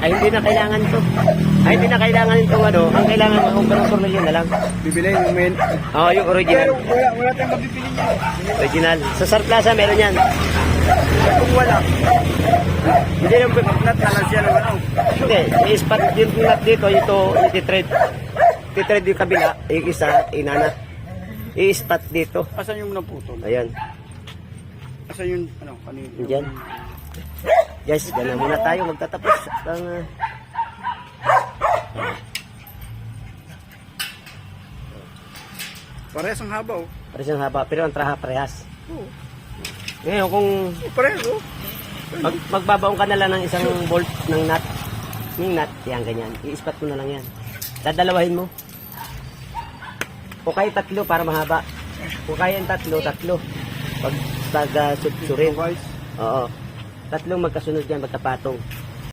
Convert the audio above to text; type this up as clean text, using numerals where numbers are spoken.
Ay, hindi na kailangan to. Ay, hindi na kailangan itong ano. Ang kailangan ng tornilyo na lang. Bibili yung main. Oo, yung original. Pero wala tayong mabibili niya. Original. Sa Sar Plaza, meron yan. Kung wala, Hindi yung nat na lang siya ng ano. hindi. I-spot yung nut dito. Ito, i-thread. I-thread yung kabila. Yung isa, inana. I-spot dito. Asan yung naputol? Ayan. Asan yung ano, kanina? Diyan. Guys, gano'n muna tayo. Magtatapos. Ang, Parehas ang haba oh. parehas ang haba. Pero ang traha parehas. Oo. Ngayon, kung Parehas oh. magbabaon ka na lang ng isang bolt ng nut. Yung nut, yan ganyan. I-spot mo na lang yan. Dadalawahin mo. O kaya tatlo para mahaba. O kaya yung tatlo. Pag taga-sutsurin. Vice. Oo. Tatlong magkasunod yan, magkapatong.